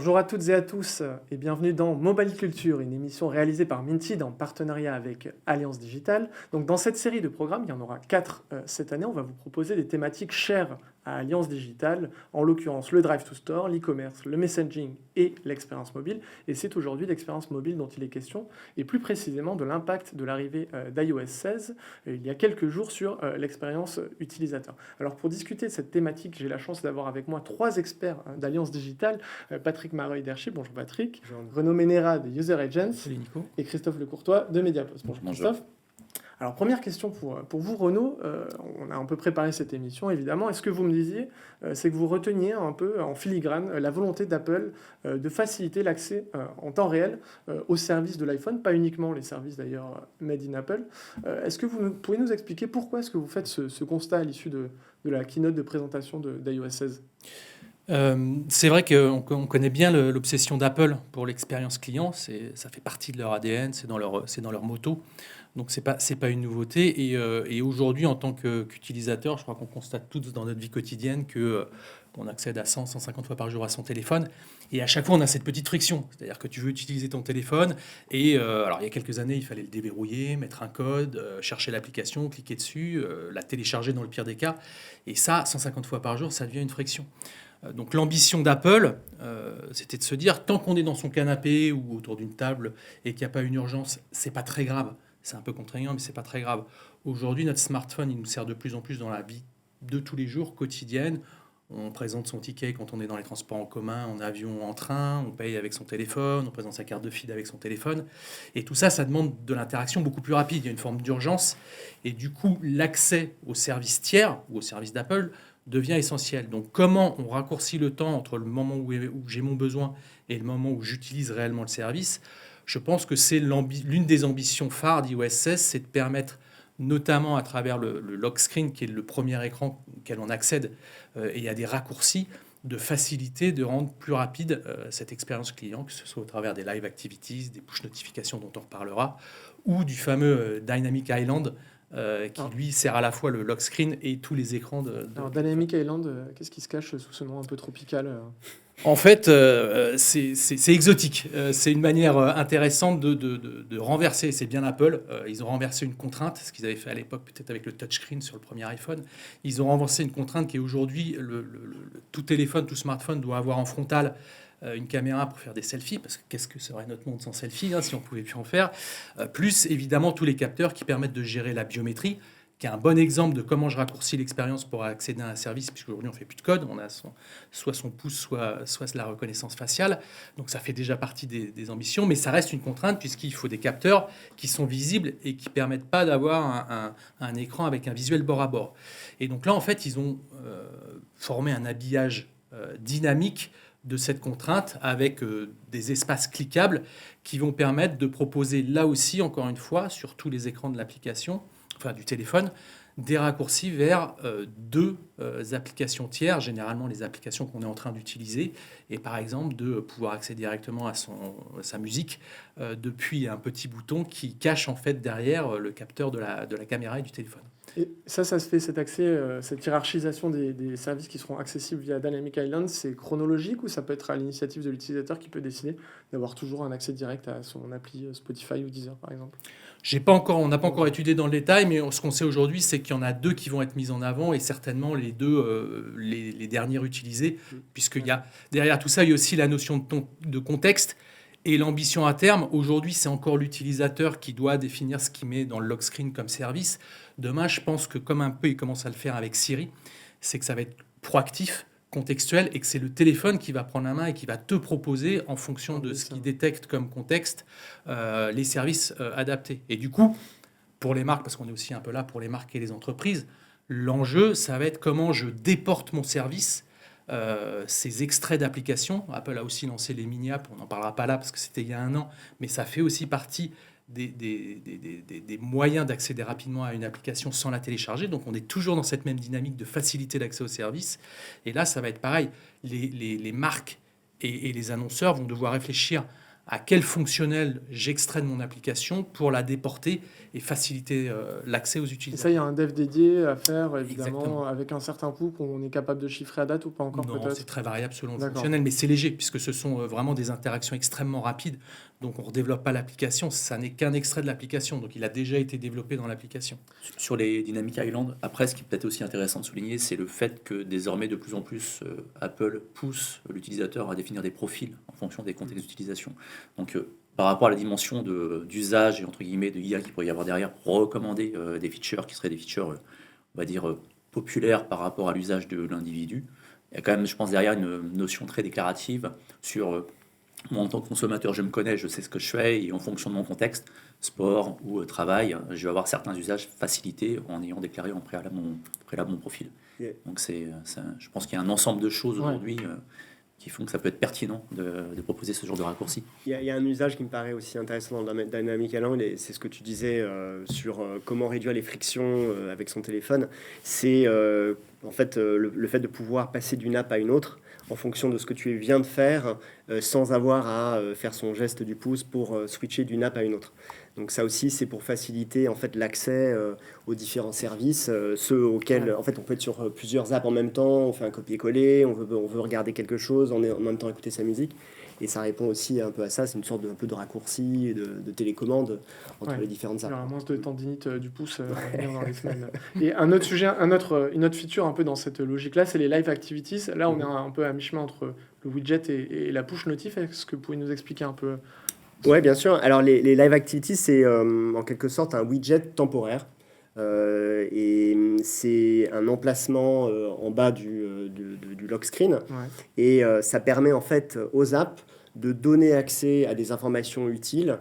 Bonjour à toutes et à tous et bienvenue dans Mobile Culture, une émission réalisée par Minted en partenariat avec Alliance Digitale. Donc dans cette série de programmes, il y en aura 4 cette année, on va vous proposer des thématiques chères à Alliance Digitale, en l'occurrence le Drive to Store, l'e-commerce, le messaging et l'expérience mobile. Et c'est aujourd'hui l'expérience mobile dont il est question, et plus précisément de l'impact de l'arrivée d'iOS 16 il y a quelques jours sur l'expérience utilisateur. Alors pour discuter de cette thématique, j'ai la chance d'avoir avec moi 3 experts d'Alliance Digitale. Patrick Mareuil d'Airship, bonjour Patrick. Bonjour. Renaud Ménéra de User Agents. Salut Nico. Et Christophe Lecourtois de Mediapost. Bonjour Bonjour. Christophe. Alors première question pour vous Renaud, on a un peu préparé cette émission évidemment, est-ce que vous me disiez, c'est que vous reteniez un peu en filigrane la volonté d'Apple de faciliter l'accès en temps réel aux services de l'iPhone, pas uniquement les services d'ailleurs made in Apple. Est-ce que vous pouvez nous expliquer pourquoi est-ce que vous faites ce constat à l'issue de la keynote de présentation d'iOS 16 ? C'est vrai qu'on connaît bien l'obsession d'Apple pour l'expérience client. Ça fait partie de leur ADN, c'est dans leur motto. Donc c'est pas une nouveauté. Et aujourd'hui, en tant qu'utilisateur, je crois qu'on constate tous dans notre vie quotidienne qu'on accède à 100-150 fois par jour à son téléphone. Et à chaque fois, on a cette petite friction. C'est-à-dire que tu veux utiliser ton téléphone. Et alors, il y a quelques années, il fallait le déverrouiller, mettre un code, chercher l'application, cliquer dessus, la télécharger dans le pire des cas. Et ça, 150 fois par jour, ça devient une friction. Donc l'ambition d'Apple, c'était de se dire, tant qu'on est dans son canapé ou autour d'une table et qu'il n'y a pas une urgence, c'est pas très grave. C'est un peu contraignant, mais c'est pas très grave. Aujourd'hui, notre smartphone, il nous sert de plus en plus dans la vie de tous les jours, quotidienne. On présente son ticket quand on est dans les transports en commun, en avion, en train, on paye avec son téléphone, on présente sa carte de fid avec son téléphone. Et tout ça, ça demande de l'interaction beaucoup plus rapide. Il y a une forme d'urgence. Et du coup, l'accès aux services tiers ou aux services d'Apple devient essentiel. Donc, comment on raccourcit le temps entre le moment où j'ai mon besoin et le moment où j'utilise réellement le service ? Je pense que c'est l'une des ambitions phares d'iOS 16, c'est de permettre, notamment à travers le lock screen, qui est le premier écran auquel on accède, et il y a des raccourcis, de faciliter, de rendre plus rapide cette expérience client, que ce soit au travers des live activities, des push notifications dont on reparlera, ou du fameux Dynamic Island, qui lui sert à la fois le lock screen et tous les écrans Alors Dynamic Island, qu'est-ce qui se cache sous ce nom un peu tropical En fait, c'est exotique. C'est une manière intéressante de renverser. C'est bien Apple. Ils ont renversé une contrainte, ce qu'ils avaient fait à l'époque peut-être avec le touchscreen sur le premier iPhone. Ils ont renversé une contrainte qui est aujourd'hui, tout téléphone, tout smartphone doit avoir en frontal une caméra pour faire des selfies, parce que qu'est-ce que serait notre monde sans selfie, si on pouvait plus en faire. Plus évidemment tous les capteurs qui permettent de gérer la biométrie, qui est un bon exemple de comment je raccourcis l'expérience pour accéder à un service, puisqu'aujourd'hui on ne fait plus de code, on a soit son pouce, soit la reconnaissance faciale. Donc ça fait déjà partie des ambitions, mais ça reste une contrainte, puisqu'il faut des capteurs qui sont visibles et qui ne permettent pas d'avoir un écran avec un visuel bord à bord. Et donc là, en fait, ils ont formé un habillage dynamique de cette contrainte avec des espaces cliquables qui vont permettre de proposer là aussi, encore une fois, sur tous les écrans de l'application, enfin du téléphone, des raccourcis vers deux applications tiers, généralement les applications qu'on est en train d'utiliser, et par exemple de pouvoir accéder directement à sa musique depuis un petit bouton qui cache en fait derrière le capteur de la caméra et du téléphone. Et ça se fait, cet accès, cette hiérarchisation des services qui seront accessibles via Dynamic Island, c'est chronologique ou ça peut être à l'initiative de l'utilisateur qui peut décider d'avoir toujours un accès direct à son appli Spotify ou Deezer par exemple ? On n'a pas encore étudié dans le détail, mais ce qu'on sait aujourd'hui, c'est qu'il y en a 2 qui vont être mises en avant et certainement les 2 les dernières utilisées, puisqu'il y a derrière tout ça, il y a aussi la notion de contexte et l'ambition à terme. Aujourd'hui, c'est encore l'utilisateur qui doit définir ce qu'il met dans le lock screen comme service. Demain, je pense que comme un peu il commence à le faire avec Siri, c'est que ça va être proactif, contextuel, et que c'est le téléphone qui va prendre la main et qui va te proposer, en fonction de ce qu'il détecte comme contexte, les services adaptés. Et du coup, pour les marques, parce qu'on est aussi un peu là pour les marques et les entreprises, l'enjeu, ça va être comment je déporte mon service, ces extraits d'applications. Apple a aussi lancé les mini-apps, on n'en parlera pas là parce que c'était il y a un an, mais ça fait aussi partie des moyens d'accéder rapidement à une application sans la télécharger. Donc on est toujours dans cette même dynamique de faciliter l'accès aux services. Et là, ça va être pareil. Les marques et les annonceurs vont devoir réfléchir à quel fonctionnel j'extrais de mon application pour la déporter et faciliter l'accès aux Et ça, utilisateurs. il y a un dev dédié à faire, évidemment, Exactement. avec un certain coût qu'on est capable de chiffrer à date ou pas encore Non, peut-être. c'est très variable selon le D'accord. fonctionnel, mais c'est léger, puisque ce sont vraiment des interactions extrêmement rapides. Donc on ne redéveloppe pas l'application, ça n'est qu'un extrait de l'application, donc il a déjà été développé dans l'application. Sur les Dynamic Island, après, ce qui est peut-être aussi intéressant de souligner, c'est le fait que désormais, de plus en plus, Apple pousse l'utilisateur à définir des profils en fonction des contextes d'utilisation. Donc, par rapport à la dimension d'usage et entre guillemets de IA qu'il pourrait y avoir derrière, pour recommander des features qui seraient des features, on va dire, populaires par rapport à l'usage de l'individu, il y a quand même, je pense, derrière une notion très déclarative sur moi, en tant que consommateur, je me connais, je sais ce que je fais, et en fonction de mon contexte, sport ou travail, je vais avoir certains usages facilités en ayant déclaré en préalable mon profil. Yeah. Donc je pense qu'il y a un ensemble de choses Ouais. aujourd'hui qui font que ça peut être pertinent de proposer ce genre de raccourci. Il y a un usage qui me paraît aussi intéressant dans le Dynamic Island, et c'est ce que tu disais sur comment réduire les frictions avec son téléphone. C'est en fait le fait de pouvoir passer d'une app à une autre en fonction de ce que tu viens de faire, sans avoir à faire son geste du pouce pour switcher d'une app à une autre. Donc ça aussi, c'est pour faciliter en fait l'accès aux différents services, ceux auxquels en fait on peut être sur plusieurs apps en même temps, on fait un copier-coller, on veut regarder quelque chose, en même temps écouter sa musique. Et ça répond aussi un peu à ça, c'est une sorte un peu de raccourci, de télécommande entre Ouais. les différentes Il y apps. aura moins de tendinite du pouce à venir dans les semaines. Et un autre sujet, une autre feature un peu dans cette logique-là, c'est les live activities. Là, on est un peu à mi-chemin entre le widget et la push notif. Est-ce que vous pouvez nous expliquer un peu? Ouais, bien sûr. Alors les live activities, c'est en quelque sorte un widget temporaire. Et c'est un emplacement en bas du lock screen. Ouais. Et ça permet en fait aux apps de donner accès à des informations utiles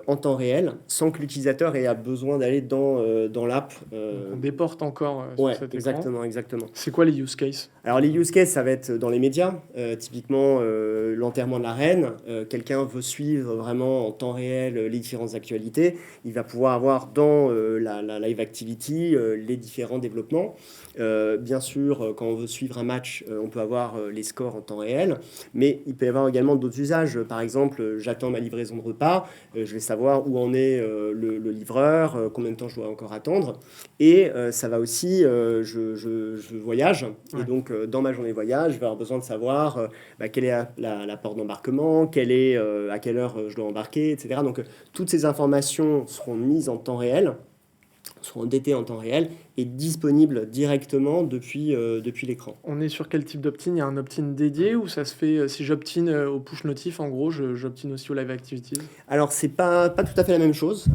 en temps réel, sans que l'utilisateur ait besoin d'aller dans l'app. Donc, on déporte encore sur Ouais, cet écran. exactement. C'est quoi les use cases? Alors les use cases, ça va être dans les médias, typiquement l'enterrement de la reine. Quelqu'un veut suivre vraiment en temps réel les différentes actualités. Il va pouvoir avoir dans la live activity les différents développements. Bien sûr, quand on veut suivre un match, on peut avoir les scores en temps réel, mais il peut y avoir également d'autres usages. Par exemple, j'attends ma livraison de repas, je vais savoir où en est le livreur, combien de temps je dois encore attendre. Et ça va aussi, je voyage, Ouais. et donc dans ma journée voyage, je vais avoir besoin de savoir quelle est la porte d'embarquement, à quelle heure je dois embarquer, etc. Donc toutes ces informations seront mises en temps réel, seront datées en temps réel et disponibles directement depuis l'écran. On est sur quel type d'opt-in? Il y a un opt-in dédié ou ça se fait si j'opt-in au push notif, en gros, j'opt-in aussi aux live activities? Alors, c'est pas tout à fait la même chose.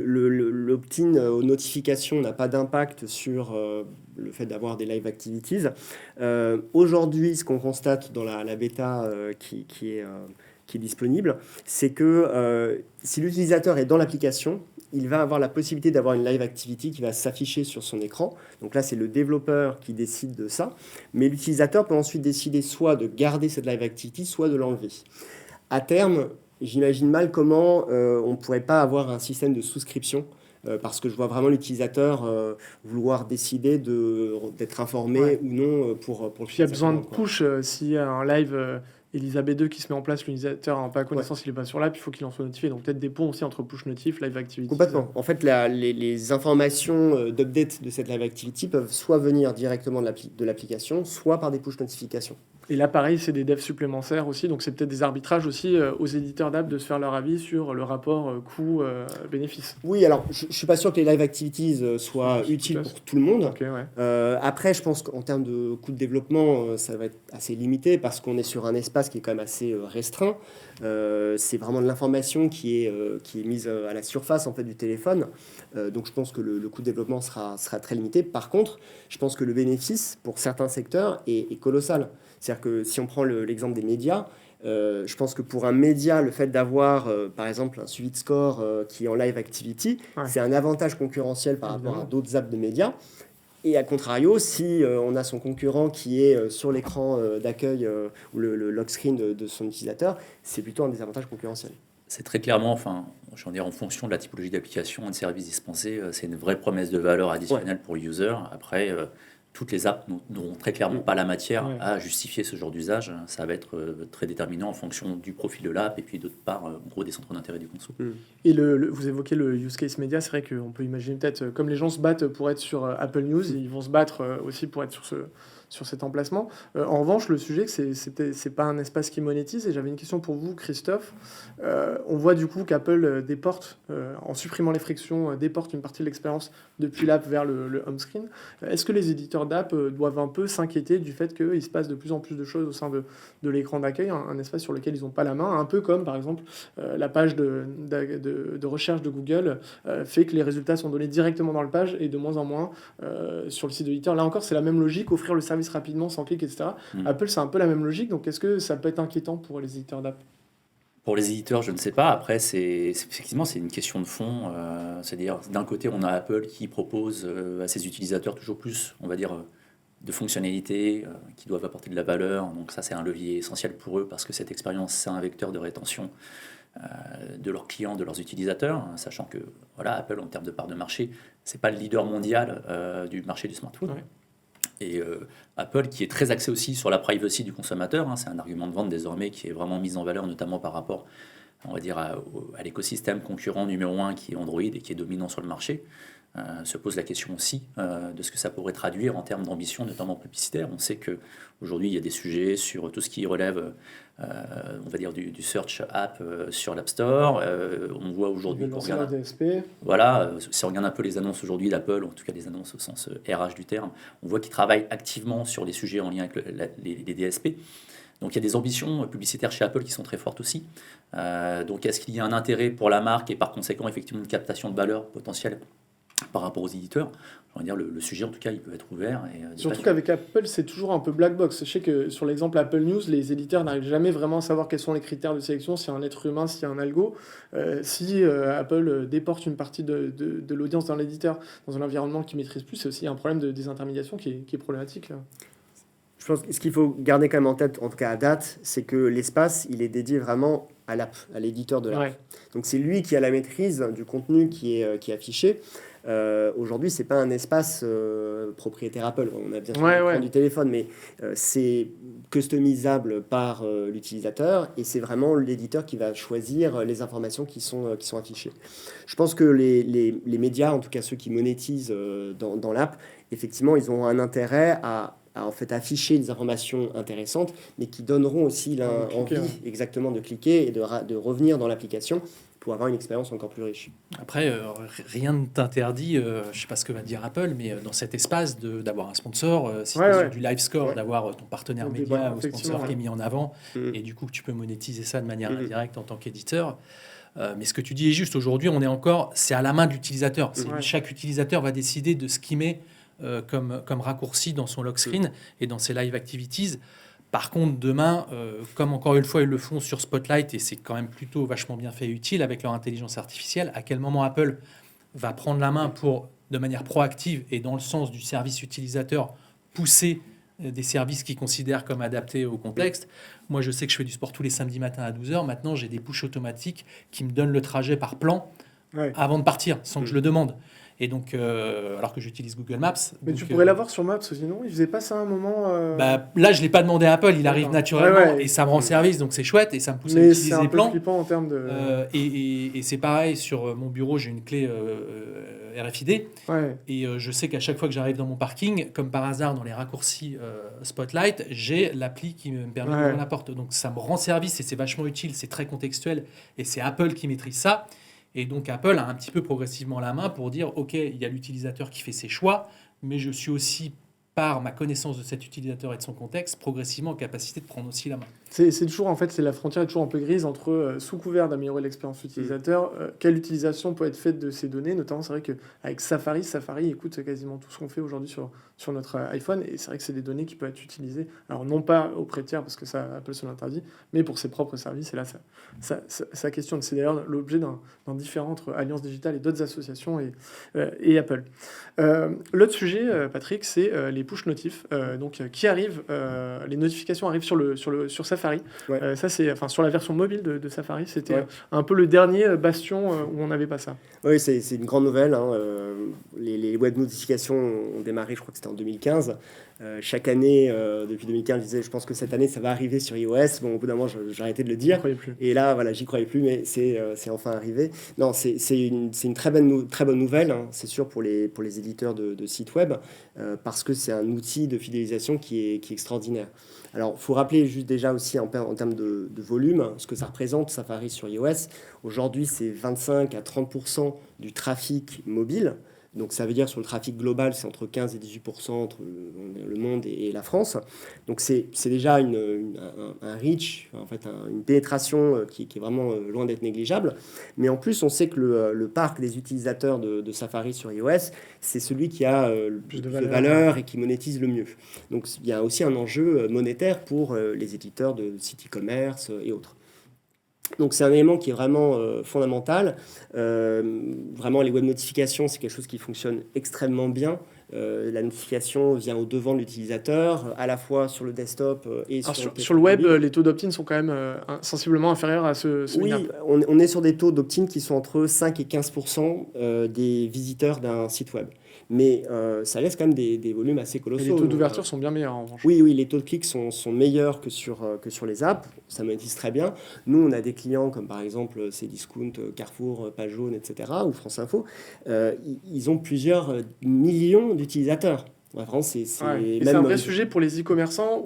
L'opt-in aux notifications n'a pas d'impact sur le fait d'avoir des live activities. Aujourd'hui, ce qu'on constate dans la bêta qui est disponible, c'est que si l'utilisateur est dans l'application, il va avoir la possibilité d'avoir une live activity qui va s'afficher sur son écran. Donc là, c'est le développeur qui décide de ça. Mais l'utilisateur peut ensuite décider soit de garder cette live activity, soit de l'enlever. À terme, j'imagine mal comment on ne pourrait pas avoir un système de souscription parce que je vois vraiment l'utilisateur vouloir décider d'être informé Ouais. ou non pour le Puis il y a besoin de quoi. push s'il y a un live Elisabeth 2 qui se met en place, l'utilisateur n'a pas connaissance, il n'est pas sur l'app, il faut qu'il en soit notifié. Donc peut-être des ponts aussi entre push notif, live activity. Complètement. En fait, les informations d'update de cette live activity peuvent soit venir directement de l'application, soit par des push notifications. Et là, pareil, c'est des devs supplémentaires aussi, donc c'est peut-être des arbitrages aussi aux éditeurs d'app de se faire leur avis sur le rapport coût-bénéfice. Oui, alors je ne suis pas sûr que les live activities soient utiles pour tout le monde. Ok, ouais. Après, je pense qu'en termes de coût de développement, ça va être assez limité parce qu'on est sur un espace qui est quand même assez restreint. C'est vraiment de l'information qui est mise à la surface en fait, du téléphone. Donc je pense que le coût de développement sera très limité. Par contre, je pense que le bénéfice pour certains secteurs est colossal. C'est-à-dire que si on prend l'exemple des médias, je pense que pour un média, le fait d'avoir, par exemple, un suivi de score qui est en live activity, Ouais. c'est un avantage concurrentiel par rapport à Évidemment. d'autres apps de médias. Et à contrario, si on a son concurrent qui est sur l'écran d'accueil ou le lock screen de son utilisateur, c'est plutôt un désavantage concurrentiel. C'est très clairement, enfin, je veux dire, en fonction de la typologie d'application et de services dispensés, c'est une vraie promesse de valeur additionnelle pour le user. Après, toutes les apps n'auront très clairement pas la matière Ouais. à justifier ce genre d'usage. Ça va être très déterminant en fonction du profil de l'app et puis d'autre part, en gros, des centres d'intérêt du conso. Et vous évoquez le use case média, c'est vrai qu'on peut imaginer peut-être, comme les gens se battent pour être sur Apple News, ils vont se battre aussi pour être sur cet emplacement. En revanche, le sujet, c'est pas un espace qui monétise, et j'avais une question pour vous, Christophe. On voit du coup qu'Apple déporte, en supprimant les frictions, déporte une partie de l'expérience depuis l'app vers le home screen. Est-ce que les éditeurs d'app doivent un peu s'inquiéter du fait qu'il se passe de plus en plus de choses au sein de l'écran d'accueil, un espace sur lequel ils n'ont pas la main, un peu comme par exemple la page de recherche de Google fait que les résultats sont donnés directement dans la page et de moins en moins sur le site de l'éditeur. Là encore, c'est la même logique, offrir le service rapidement, sans clic, etc. Apple, c'est un peu la même logique, donc est-ce que ça peut être inquiétant pour les éditeurs d'app? Pour les éditeurs, je ne sais pas. Après, effectivement, c'est une question de fond. C'est-à-dire, d'un côté, on a Apple qui propose à ses utilisateurs toujours plus, on va dire, de fonctionnalités qui doivent apporter de la valeur. Donc ça, c'est un levier essentiel pour eux parce que cette expérience, c'est un vecteur de rétention de leurs clients, de leurs utilisateurs, sachant que voilà, Apple, en termes de part de marché, c'est pas le leader mondial du marché du smartphone. Ouais. Et Apple, qui est très axé aussi sur la privacy du consommateur, c'est un argument de vente désormais qui est vraiment mis en valeur, notamment par rapport, on va dire, à l'écosystème concurrent numéro 1 qui est Android et qui est dominant sur le marché. Se pose la question aussi de ce que ça pourrait traduire en termes d'ambition, notamment publicitaire. On sait qu'aujourd'hui, il y a des sujets sur tout ce qui relève, on va dire, du search app sur l'App Store. On voit aujourd'hui Ils veulent qu'on lancer leur regarde... DSP. Voilà, si on regarde un peu les annonces aujourd'hui d'Apple, en tout cas les annonces au sens RH du terme, on voit qu'ils travaillent activement sur les sujets en lien avec les DSP. Donc il y a des ambitions publicitaires chez Apple qui sont très fortes aussi. Donc est-ce qu'il y a un intérêt pour la marque et par conséquent effectivement une captation de valeur potentielle par rapport aux éditeurs? On va dire le sujet en tout cas il peut être ouvert. Surtout qu'avec Apple, c'est toujours un peu black box. Je sais que sur l'exemple Apple News, les éditeurs n'arrivent jamais vraiment à savoir quels sont les critères de sélection, s'il y a un être humain, s'il y a un algo. Si Apple déporte une partie de l'audience dans l'éditeur, dans un environnement qu'il maîtrise plus, c'est aussi un problème de désintermédiation qui est problématique. Je pense que ce qu'il faut garder quand même en tête, en tout cas à date, c'est que l'espace, il est dédié vraiment à l'app, à l'éditeur de l'app. Ouais. Donc c'est lui qui a la maîtrise du contenu qui est affiché. Aujourd'hui, c'est pas un espace propriétaire Apple. On a bien sûr l'écran du téléphone, mais c'est customisable par l'utilisateur et c'est vraiment l'éditeur qui va choisir les informations qui sont affichées. Je pense que les médias, en tout cas ceux qui monétisent dans l'app, effectivement, ils ont un intérêt à en fait afficher des informations intéressantes, mais qui donneront aussi l'envie exactement de cliquer et de revenir dans l'application pour avoir une expérience encore plus riche. Après, rien ne t'interdit, je ne sais pas ce que va dire Apple, mais dans cet espace d'avoir un sponsor, si tu as du live score, d'avoir ton partenaire média ou sponsor qui est mis en avant, et du coup tu peux monétiser ça de manière indirecte en tant qu'éditeur. Mais ce que tu dis est juste, aujourd'hui on est encore, c'est à la main de l'utilisateur. Chaque utilisateur va décider de ce qu'il met comme raccourci dans son lock screen et dans ses live activities. Par contre, demain, comme encore une fois ils le font sur Spotlight, et c'est quand même plutôt vachement bien fait et utile avec leur intelligence artificielle, à quel moment Apple va prendre la main pour, de manière proactive et dans le sens du service utilisateur, pousser des services qu'ils considèrent comme adaptés au contexte. Moi, je sais que je fais du sport tous les samedis matins à 12h. Maintenant, j'ai des push automatiques qui me donnent le trajet par plan avant de partir, sans que je le demande. Et donc, alors que j'utilise Google Maps. Mais donc, tu pourrais l'avoir sur Maps, sinon il faisait pas ça à un moment. Là, je ne l'ai pas demandé à Apple, il arrive naturellement et ça me rend service, donc c'est chouette et ça me pousse à utiliser les plans. C'est un peu flippant en termes de... et c'est pareil, sur mon bureau, j'ai une clé RFID. Et je sais qu'à chaque fois que j'arrive dans mon parking, comme par hasard, dans les raccourcis Spotlight, j'ai l'appli qui me permet d'ouvrir la porte. Donc ça me rend service et c'est vachement utile, c'est très contextuel et c'est Apple qui maîtrise ça. Et donc Apple a un petit peu progressivement la main pour dire, OK, il y a l'utilisateur qui fait ses choix, mais je suis aussi, par ma connaissance de cet utilisateur et de son contexte, progressivement en capacité de prendre aussi la main. C'est toujours, en fait, c'est la frontière est toujours un peu grise entre, sous couvert d'améliorer l'expérience utilisateur, quelle utilisation peut être faite de ces données, notamment c'est vrai qu'avec Safari écoute quasiment tout ce qu'on fait aujourd'hui sur notre iPhone, et c'est vrai que c'est des données qui peuvent être utilisées, alors non pas auprès de tiers, parce que ça, Apple se l'interdit, mais pour ses propres services, et là, ça questionne. C'est d'ailleurs l'objet d'un différent entre Alliance Digitale et d'autres associations et Apple. L'autre sujet, Patrick, c'est les push notifs, qui arrivent, les notifications arrivent sur Safari. Ouais. Ça, c'est, enfin, sur la version mobile de Safari, c'était Ouais. un peu le dernier bastion où on n'avait pas ça. Oui, c'est une grande nouvelle, hein. Les web notifications ont démarré, je crois que c'était en 2015. Chaque année, depuis 2015, je disais, je pense que cette année, ça va arriver sur iOS. Bon, au bout d'un moment, j'ai arrêté de le Je ne dire. croyais plus. Et là, voilà, j'y croyais plus, mais c'est enfin arrivé. Non, c'est une très bonne nouvelle, hein, c'est sûr, pour les éditeurs de sites web, parce que c'est un outil de fidélisation qui est extraordinaire. Alors, il faut rappeler juste déjà aussi en termes de volume, ce que ça représente, Safari sur iOS. Aujourd'hui, c'est 25 à 30% du trafic mobile. Donc ça veut dire sur le trafic global, c'est entre 15 et 18% entre le monde et la France. Donc c'est déjà un reach, en fait, une pénétration qui est vraiment loin d'être négligeable. Mais en plus, on sait que le parc des utilisateurs de Safari sur iOS, c'est celui qui a le plus de valeur et qui monétise le mieux. Donc il y a aussi un enjeu monétaire pour les éditeurs de sites e-commerce et autres. Donc c'est un élément qui est vraiment fondamental. Vraiment, les web notifications, c'est quelque chose qui fonctionne extrêmement bien. La notification vient au devant de l'utilisateur, à la fois sur le desktop et Alors, sur sur le web, mobile. les taux d'opt-in sont quand même sensiblement inférieurs à ceux Oui, in-app. on est sur des taux d'opt-in qui sont entre 5 et 15% des visiteurs d'un site web. Mais ça laisse quand même des volumes assez Et colossaux. les taux Donc, d'ouverture sont bien meilleurs en revanche. oui, les taux de clics sont meilleurs que sur les apps. Ça monétise très bien. Nous, on a des clients comme par exemple Cdiscount, Carrefour, Page Jaune, etc. ou France Info. Ils ont plusieurs millions d'utilisateurs. Ouais, vraiment, c'est Et même c'est un vrai sujet pour les e-commerçants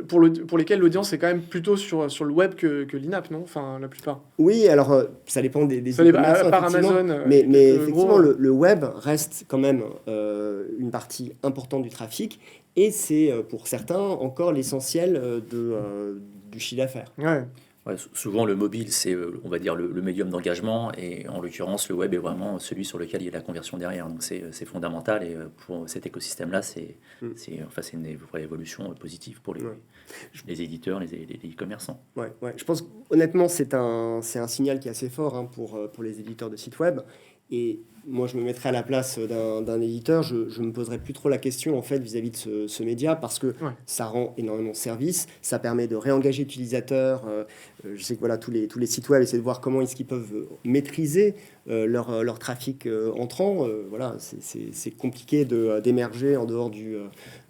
pour lesquels l'audience est quand même plutôt sur le web que l'in-app, non? Enfin, la plupart. Oui, alors ça dépend des Ça dépend, e-commerçants, à part effectivement. Amazon. Mais quelques effectivement, gros, le web reste quand même une partie importante du trafic et c'est pour certains encore l'essentiel du chiffre d'affaires. Ouais. Ouais, souvent, le mobile, c'est, on va dire, le médium d'engagement, et en l'occurrence, le web est vraiment celui sur lequel il y a la conversion derrière. Donc, c'est fondamental, et pour cet écosystème-là, c'est une vraie évolution positive pour Ouais. les éditeurs, les e-commerçants. Ouais. Je pense honnêtement c'est un signal qui est assez fort, hein, pour les éditeurs de sites web. Et moi, je me mettrais à la place d'un éditeur, je ne me poserais plus trop la question en fait vis-à-vis de ce média parce que ça rend énormément de service, ça permet de réengager l'utilisateur. Je sais que voilà, tous les sites web essaient de voir comment est-ce qu'ils peuvent maîtriser leur trafic entrant. Voilà, c'est compliqué d'émerger en dehors du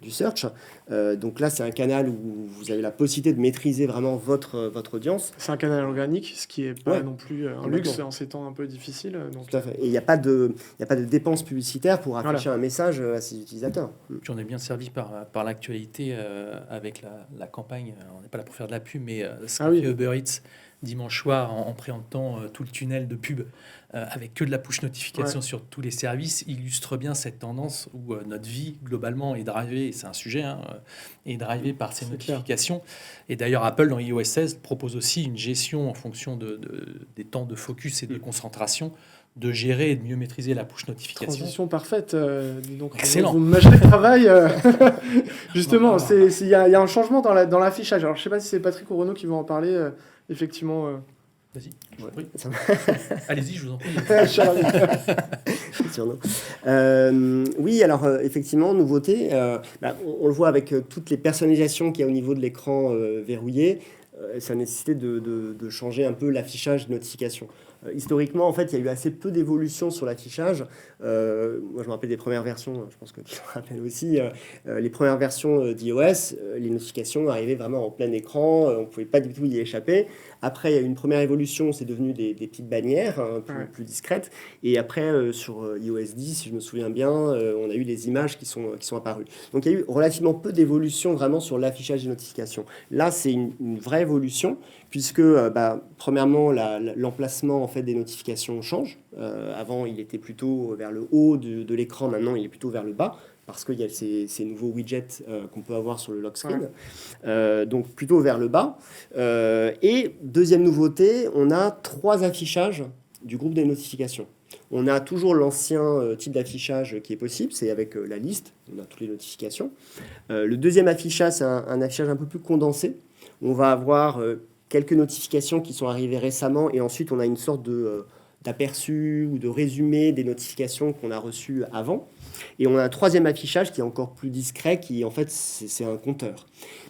search. Donc là, c'est un canal où vous avez la possibilité de maîtriser vraiment votre audience. C'est un canal organique, ce qui n'est pas Ouais. non plus un Complètement. luxe en ces temps un peu difficiles. Donc, Tout à fait. Et il n'y a pas de dépenses publicitaires pour afficher un message à ses utilisateurs. Puis on est bien servi par l'actualité avec la campagne. On n'est pas là pour faire de la pub, mais ce qu'a fait Uber Eats dimanche soir en préemptant tout le tunnel de pub avec que de la push notification sur tous les services illustre bien cette tendance où notre vie globalement est drivée, et c'est un sujet, est drivée par ces notifications. Et d'ailleurs Apple dans iOS 16 propose aussi une gestion en fonction des temps de focus et de concentration, de gérer et de mieux maîtriser la push notification. Transition parfaite. Dis donc, excellent. Vous me mâchez le travail. Justement, il y a un changement dans l'affichage. Alors, je ne sais pas si c'est Patrick ou Renaud qui vont en parler. Effectivement. Vas-y. Ouais. Allez-y, je vous en prie. Oui, alors effectivement, nouveauté. On le voit avec toutes les personnalisations qu'il y a au niveau de l'écran verrouillé. Ça a nécessité de changer un peu l'affichage de notification. Historiquement, en fait, il y a eu assez peu d'évolution sur l'affichage. Moi, je me rappelle des premières versions, je pense que tu te rappelles aussi, les premières versions d'iOS, les notifications arrivaient vraiment en plein écran, on ne pouvait pas du tout y échapper. Après, il y a eu une première évolution, c'est devenu des petites bannières plus discrètes. Et après, sur iOS 10, si je me souviens bien, on a eu les images qui sont apparues. Donc, il y a eu relativement peu d'évolution vraiment sur l'affichage des notifications. Là, c'est une vraie évolution, puisque, premièrement, l'emplacement en fait, des notifications change. Avant, il était plutôt vers le haut de l'écran. Maintenant, il est plutôt vers le bas, parce qu'il y a ces nouveaux widgets qu'on peut avoir sur le lock screen. Donc, plutôt vers le bas. Et deuxième nouveauté, on a 3 affichages du groupe des notifications. On a toujours l'ancien type d'affichage qui est possible, c'est avec la liste, on a toutes les notifications. Le deuxième affichage, c'est un affichage un peu plus condensé. On va avoir quelques notifications qui sont arrivées récemment et ensuite on a une sorte de d'aperçu ou de résumé des notifications qu'on a reçues avant. Et on a un troisième affichage qui est encore plus discret, qui en fait c'est un compteur.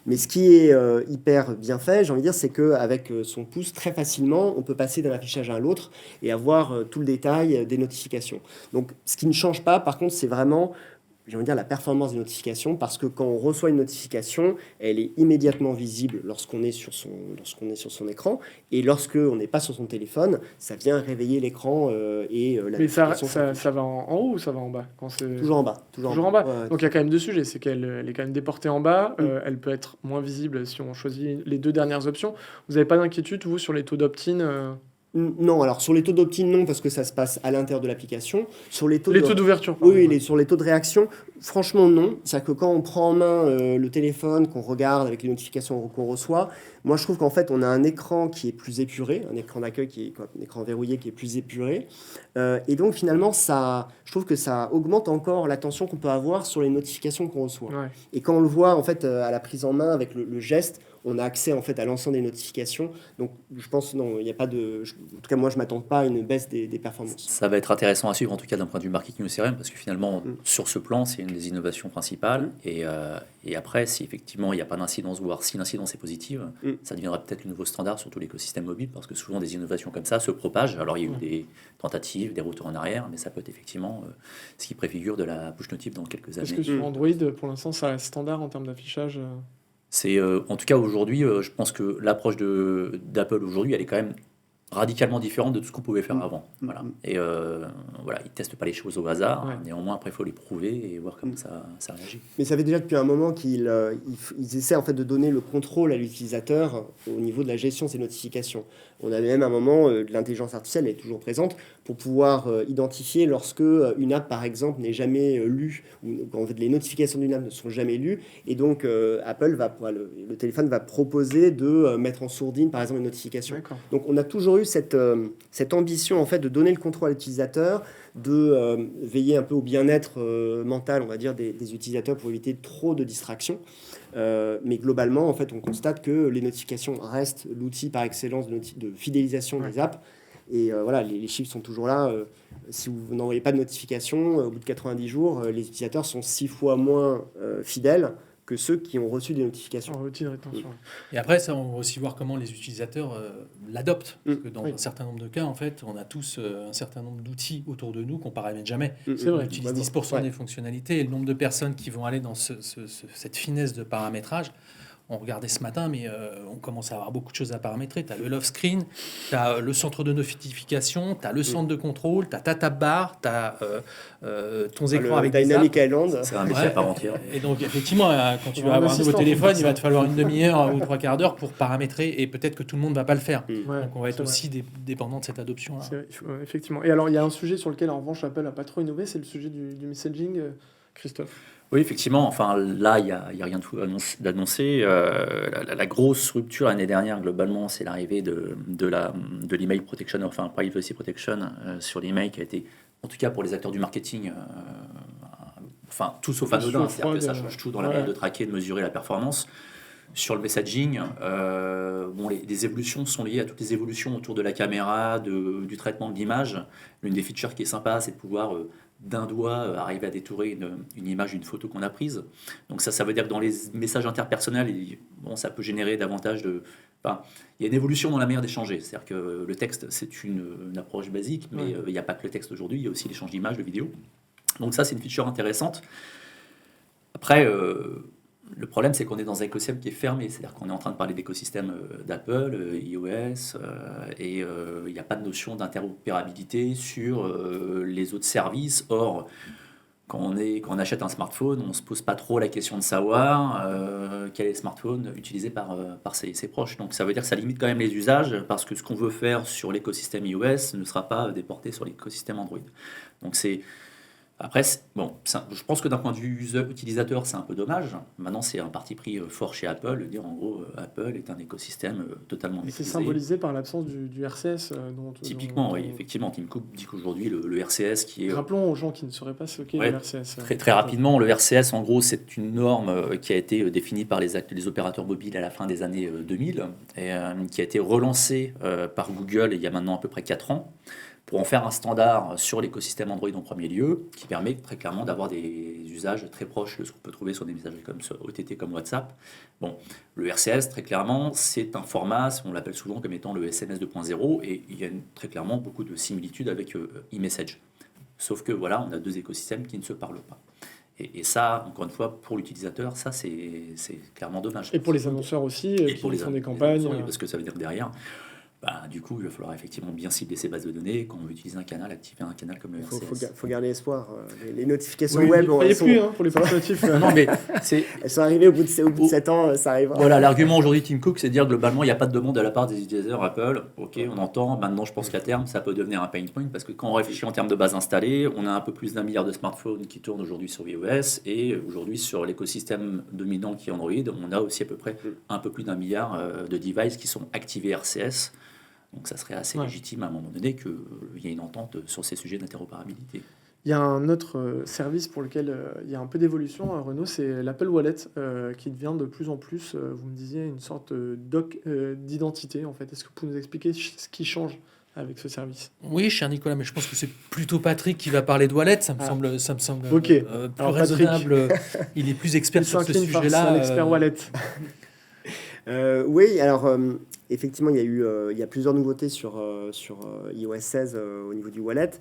Mais ce qui est hyper bien fait, j'ai envie de dire, c'est qu'avec son pouce, très facilement, on peut passer d'un affichage à l'autre et avoir tout le détail des notifications. Donc ce qui ne change pas, par contre, c'est vraiment, j'ai envie de dire, la performance des notifications, parce que quand on reçoit une notification, elle est immédiatement visible lorsqu'on est sur son écran, et lorsqu'on n'est pas sur son téléphone, ça vient réveiller l'écran et la Mais ça, notification. ça va en haut ou ça va en bas quand c'est... Toujours en bas. Toujours en bas. Ouais, Donc il y a quand même deux sujets. C'est elle est quand même déportée en bas. Elle peut être moins visible si on choisit les deux dernières options. Vous n'avez pas d'inquiétude, vous, sur les taux d'opt-in Non, alors sur les taux d'opt-in, non, parce que ça se passe à l'intérieur de l'application. Sur les taux d'ouverture, pardon. Oui, sur les taux de réaction, franchement, non. C'est-à-dire que quand on prend en main le téléphone, qu'on regarde avec les notifications qu'on reçoit, moi, je trouve qu'en fait, on a un écran qui est plus épuré, un écran d'accueil qui est un écran verrouillé qui est plus épuré. Et donc, finalement, je trouve que ça augmente encore l'attention qu'on peut avoir sur les notifications qu'on reçoit. Ouais. Et quand on le voit, en fait, à la prise en main avec le geste, on a accès en fait à l'ensemble des notifications. Donc je pense non, il n'y a pas de. En tout cas, moi, je m'attends pas à une baisse des performances. Ça va être intéressant à suivre, en tout cas d'un point de vue marketing au CRM, parce que finalement, sur ce plan, c'est une des innovations principales. Et après, si effectivement il n'y a pas d'incidence, voire si l'incidence est positive, ça deviendra peut-être le nouveau standard sur tout l'écosystème mobile, parce que souvent des innovations comme ça se propagent. Alors il y a eu des tentatives, des retours en arrière, mais ça peut être effectivement ce qui préfigure de la push notif dans quelques années. Est-ce que sur Android, pour l'instant, ça reste standard en termes d'affichage C'est en tout cas aujourd'hui, je pense que l'approche d'Apple aujourd'hui, elle est quand même radicalement différente de tout ce qu'on pouvait faire avant. Voilà. Et voilà, ils testent pas les choses au hasard. Ouais. Néanmoins, après, il faut les prouver et voir comment ça réagit. Mais ça fait déjà depuis un moment qu'ils essaient en fait de donner le contrôle à l'utilisateur au niveau de la gestion de ses notifications. On avait même un moment, l'intelligence artificielle est toujours présente pour pouvoir identifier lorsque une app, par exemple, n'est jamais lue, ou quand en fait, les notifications d'une app ne sont jamais lues. Et donc, Apple le téléphone va proposer de mettre en sourdine, par exemple, une notification. D'accord. Donc, on a toujours eu cette ambition en fait de donner le contrôle à l'utilisateur, de veiller un peu au bien-être mental, on va dire, des utilisateurs pour éviter trop de distractions. Mais globalement, en fait, on constate que les notifications restent l'outil par excellence de fidélisation des apps. Et voilà, les chiffres sont toujours là. Si vous n'envoyez pas de notification, au bout de 90 jours, les utilisateurs sont 6 fois moins fidèles que ceux qui ont reçu des notifications. En outil de rétention. Et après, ça, on va aussi voir comment les utilisateurs l'adoptent. Parce que dans Oui. un certain nombre de cas, en fait, on a tous un certain nombre d'outils autour de nous qu'on ne paramètre jamais. C'est vrai. On utilise Vraiment. 10% des fonctionnalités et le nombre de personnes qui vont aller dans cette finesse de paramétrage. On regardait ce matin, mais on commence à avoir beaucoup de choses à paramétrer. Tu as le love screen, tu as le centre de notification, tu as le centre de contrôle, tu as ta tab bar, tu as ton écran avec des Dynamic apps. Island. C'est un métier à part entière. Et donc, effectivement, quand tu On vas a un avoir un nouveau assistant téléphone, pour il va ça. te falloir une demi-heure ou 3 quarts d'heure pour paramétrer, et peut-être que tout le monde ne va pas le faire. Ouais, Donc, on va être c'est vrai. aussi dépendant de cette adoption-là. C'est vrai, effectivement. Et alors, il y a un sujet sur lequel, en revanche, Apple n'a pas trop innové, c'est le sujet du messaging. Christophe. Oui, effectivement. Enfin, là, il y a rien d'annoncé. La grosse rupture l'année dernière, globalement, c'est l'arrivée de l'email protection, enfin privacy protection sur l'email, qui a été, en tout cas pour les acteurs du marketing, enfin tout sauf anodin. C'est-à-dire que ça change tout dans la manière de traquer, de mesurer la performance. Sur le messaging, les évolutions sont liées à toutes les évolutions autour de la caméra, du traitement de l'image. L'une des features qui est sympa, c'est de pouvoir d'un doigt arriver à détourer une image d'une photo qu'on a prise. Donc ça veut dire que dans les messages interpersonnels, ça peut générer davantage de... Enfin, il y a une évolution dans la manière d'échanger. C'est-à-dire que le texte, c'est une approche basique, mais il n'y a pas que le texte aujourd'hui, il y a aussi l'échange d'images, de vidéos. Donc ça, c'est une feature intéressante. Après... le problème, c'est qu'on est dans un écosystème qui est fermé. C'est-à-dire qu'on est en train de parler d'écosystème d'Apple, iOS, et il n'y a pas de notion d'interopérabilité sur les autres services. Or, quand on achète un smartphone, on ne se pose pas trop la question de savoir quel est le smartphone utilisé par ses proches. Donc ça veut dire que ça limite quand même les usages, parce que ce qu'on veut faire sur l'écosystème iOS ne sera pas déporté sur l'écosystème Android. Donc c'est... Après, je pense que d'un point de vue utilisateur, c'est un peu dommage. Maintenant, c'est un parti pris fort chez Apple, de dire en gros, Apple est un écosystème totalement Et c'est maîtrisé. symbolisé par l'absence du RCS. Typiquement, oui, effectivement, Tim Cook dit qu'aujourd'hui, le RCS qui est... Rappelons aux gens qui ne sauraient pas ce qu'est le RCS. Très, très rapidement, le RCS, en gros, c'est une norme qui a été définie par les opérateurs mobiles à la fin des années 2000, et qui a été relancée par Google il y a maintenant à peu près 4 ans, pour en faire un standard sur l'écosystème Android en premier lieu, qui permet très clairement d'avoir des usages très proches de ce qu'on peut trouver sur des messageries comme OTT comme WhatsApp. Bon, le RCS, très clairement, c'est un format, on l'appelle souvent comme étant le SMS 2.0, et il y a très clairement beaucoup de similitudes avec eMessage. Sauf que voilà, on a deux écosystèmes qui ne se parlent pas. Et ça, encore une fois, pour l'utilisateur, ça c'est clairement dommage. Et pour les annonceurs aussi, Et qui pour les font des annonceurs, campagnes. oui, parce que ça veut dire que derrière, du coup, il va falloir effectivement bien cibler ces bases de données. Quand on veut utiliser un canal, activer un canal comme le RCS. Faut garder espoir. Les notifications Oui, web, il elles n'y sont, plus pour les parcs natifs. Non, mais c'est elles sont arrivées au bout de 7 ans, ça arrivera. voilà, l'argument aujourd'hui Tim Cook, c'est de dire globalement, il n'y a pas de demande de la part des utilisateurs Apple. Ok, on entend. Maintenant, je pense qu'à terme, ça peut devenir un pain point parce que quand on réfléchit en termes de bases installées, on a un peu plus d'1 milliard de smartphones qui tournent aujourd'hui sur iOS et aujourd'hui sur l'écosystème dominant qui est Android, on a aussi à peu près un peu plus d'1 milliard de devices qui sont activés RCS. Donc ça serait assez légitime à un moment donné qu'il y ait une entente sur ces sujets d'interopérabilité. Il y a un autre service pour lequel il y a un peu d'évolution, Renaud, c'est l'Apple Wallet, qui devient de plus en plus, vous me disiez, une sorte d'identité, en fait. Est-ce que vous pouvez nous expliquer ce qui change avec ce service? Oui, cher Nicolas, mais je pense que c'est plutôt Patrick qui va parler de Wallet. Ça me semble Ok. plus Alors, raisonnable. Il est plus expert sur ce C'est sujet-là. un expert Wallet. Oui, alors effectivement, il y a plusieurs nouveautés sur iOS 16 au niveau du wallet.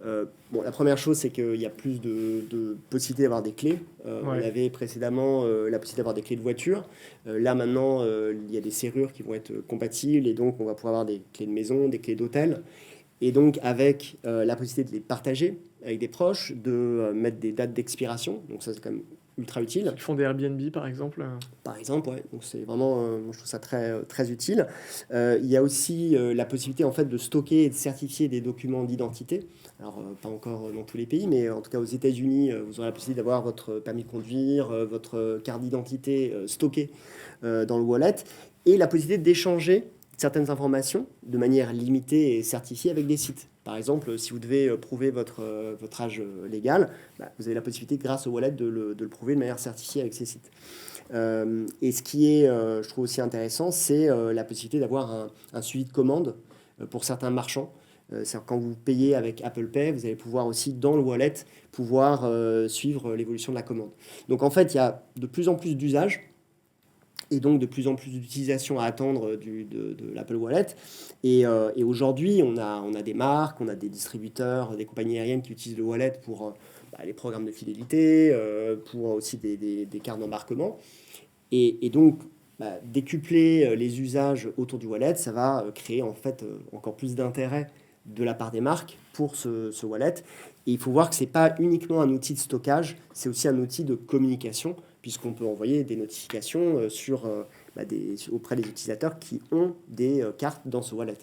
La première chose, c'est qu'il y a plus de possibilités d'avoir des clés. On avait précédemment la possibilité d'avoir des clés de voiture. Là, maintenant, il y a des serrures qui vont être compatibles et donc on va pouvoir avoir des clés de maison, des clés d'hôtel. Et donc, avec la possibilité de les partager avec des proches, de mettre des dates d'expiration. Donc ça, c'est quand même ultra utile. Ils font des Airbnb, par exemple. Par exemple, ouais. Donc c'est vraiment, je trouve ça très, très utile. Il y a aussi la possibilité en fait de stocker et de certifier des documents d'identité. Alors pas encore dans tous les pays, mais en tout cas aux États-Unis, vous aurez la possibilité d'avoir votre permis de conduire, votre carte d'identité stockée dans le wallet, et la possibilité d'échanger certaines informations de manière limitée et certifiée avec des sites. Par exemple, si vous devez prouver votre âge légal, vous avez la possibilité, grâce au wallet, de le prouver de manière certifiée avec ces sites. Et ce qui est, je trouve aussi intéressant, c'est la possibilité d'avoir un suivi de commande pour certains marchands. C'est-à-dire quand vous payez avec Apple Pay, vous allez pouvoir aussi, dans le wallet, pouvoir suivre l'évolution de la commande. Donc en fait, il y a de plus en plus d'usages et donc de plus en plus d'utilisation à attendre de l'Apple Wallet. Et aujourd'hui, on a des marques, on a des distributeurs, des compagnies aériennes qui utilisent le wallet pour les programmes de fidélité, pour aussi des cartes d'embarquement. Et donc, décupler les usages autour du wallet, ça va créer en fait encore plus d'intérêt de la part des marques pour ce wallet. Et il faut voir que ce n'est pas uniquement un outil de stockage, c'est aussi un outil de communication, puisqu'on peut envoyer des notifications auprès des utilisateurs qui ont des cartes dans ce wallet.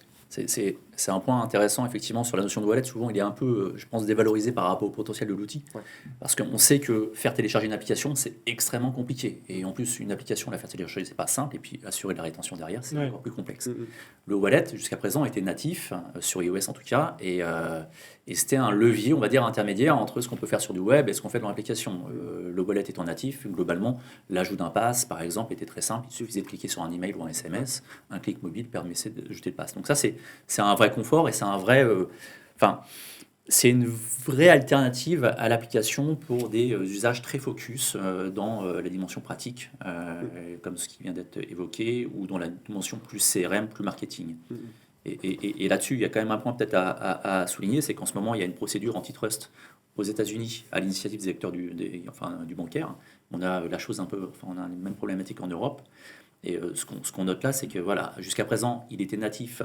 C'est un point intéressant, effectivement, sur la notion de wallet. Souvent, il est un peu, je pense, dévalorisé par rapport au potentiel de l'outil. Ouais. Parce qu'on sait que faire télécharger une application, c'est extrêmement compliqué. Et en plus, une application, la faire télécharger, c'est pas simple. Et puis, assurer de la rétention derrière, c'est encore plus complexe. Le wallet, jusqu'à présent, était natif, sur iOS en tout cas. Et c'était un levier, on va dire, intermédiaire entre ce qu'on peut faire sur du web et ce qu'on fait dans l'application. Le wallet étant natif, globalement, l'ajout d'un pass, par exemple, était très simple. Il suffisait de cliquer sur un email ou un SMS. Un clic mobile permettait de jeter le pass. Donc ça, c'est un vrai confort et c'est un vrai... c'est une vraie alternative à l'application pour des usages très focus dans la dimension pratique, comme ce qui vient d'être évoqué, ou dans la dimension plus CRM, plus marketing. Et là-dessus, il y a quand même un point peut-être à souligner, c'est qu'en ce moment, il y a une procédure antitrust aux États-Unis à l'initiative des acteurs du bancaire. On a la chose un peu... on a les mêmes problématiques en Europe. Et ce qu'on note là, c'est que voilà, jusqu'à présent, il était natif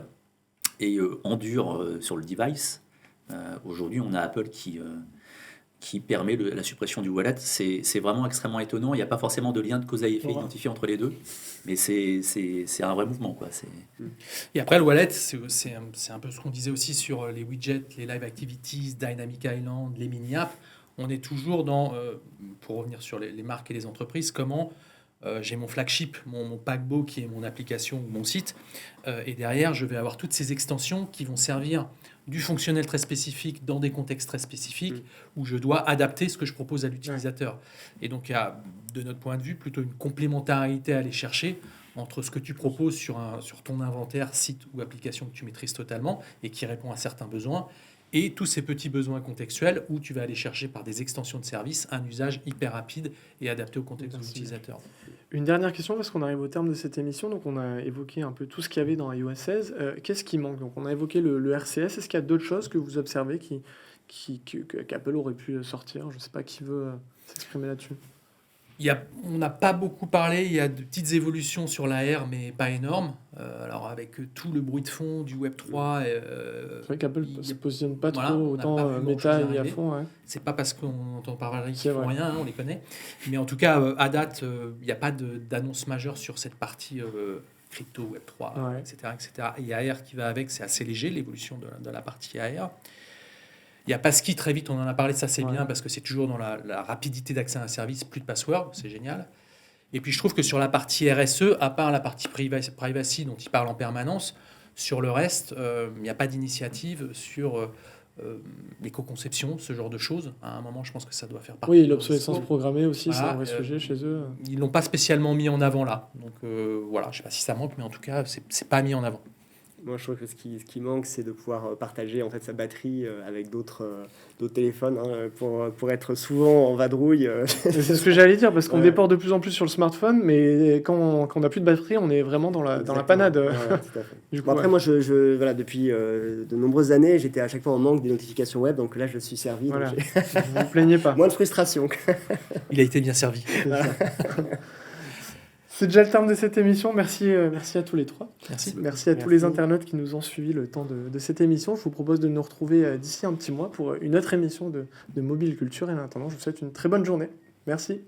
et en dur sur le device. Aujourd'hui, on a Apple qui permet la suppression du wallet. C'est vraiment extrêmement étonnant. Il n'y a pas forcément de lien de cause à effet identifié entre les deux, mais c'est un vrai mouvement, quoi. Et après, le wallet, c'est un peu ce qu'on disait aussi sur les widgets, les live activities, Dynamic Island, les mini-apps. On est toujours dans, pour revenir sur les marques et les entreprises, comment... j'ai mon flagship, mon paquebot qui est mon application ou mon site, et derrière je vais avoir toutes ces extensions qui vont servir du fonctionnel très spécifique dans des contextes très spécifiques où je dois adapter ce que je propose à l'utilisateur. Et donc il y a, de notre point de vue, plutôt une complémentarité à aller chercher entre ce que tu proposes sur ton inventaire, site ou application que tu maîtrises totalement et qui répond à certains besoins, et tous ces petits besoins contextuels où tu vas aller chercher par des extensions de services un usage hyper rapide et adapté au contexte de l'utilisateur. Une dernière question, parce qu'on arrive au terme de cette émission. Donc, on a évoqué un peu tout ce qu'il y avait dans iOS 16. Qu'est-ce qui manque? Donc, on a évoqué le RCS. Est-ce qu'il y a d'autres choses que vous observez qu'Apple aurait pu sortir? Je ne sais pas qui veut s'exprimer là-dessus. On n'a pas beaucoup parlé, il y a de petites évolutions sur l'AR, mais pas énormes. Alors avec tout le bruit de fond du Web3... c'est vrai qu'Apple ne se positionne pas voilà, trop, on n'a pas autant vu Meta grand-chose et à arriver. fond. Ouais. C'est pas parce qu'on entend parler C'est qu'ils font vrai. rien, on les connaît. Mais en tout cas, à date, il n'y a pas d'annonce majeure sur cette partie crypto, Web3, Ouais. etc. Et AR qui va avec, c'est assez léger, l'évolution de la partie AR. Il y a Passkey, très vite, on en a parlé, ça c'est Ouais. bien, parce que c'est toujours dans la rapidité d'accès à un service, plus de password, c'est génial. Et puis je trouve que sur la partie RSE, à part la partie privacy dont il parle en permanence, sur le reste, il n'y a pas d'initiative sur l'éco-conception, ce genre de choses. À un moment, je pense que ça doit faire partie Oui, de leur l'obsolescence discours. programmée aussi, c'est Voilà, un vrai sujet chez eux. Ils ne l'ont pas spécialement mis en avant là. Donc voilà, je ne sais pas si ça manque, mais en tout cas, c'est pas mis en avant. Moi, je trouve que ce qui manque, c'est de pouvoir partager en fait sa batterie avec d'autres téléphones pour être souvent en vadrouille. C'est ce que j'allais dire, parce qu'on Ouais. déporte de plus en plus sur le smartphone, mais quand on n'a plus de batterie, on est vraiment dans la panade. Ouais, tout à fait. Du coup, Bon, après, ouais. moi, voilà, depuis de nombreuses années, j'étais à chaque fois en manque des notifications web, donc là, je suis servi. Voilà. Donc j'ai Vous vous plaignez pas. moins de frustration. Il a été bien servi. C'est déjà le terme de cette émission. Merci à tous les trois. Merci. Merci à tous les internautes qui nous ont suivis le temps de cette émission. Je vous propose de nous retrouver d'ici un petit mois pour une autre émission de Mobile Culture. Et en attendant, je vous souhaite une très bonne journée. Merci.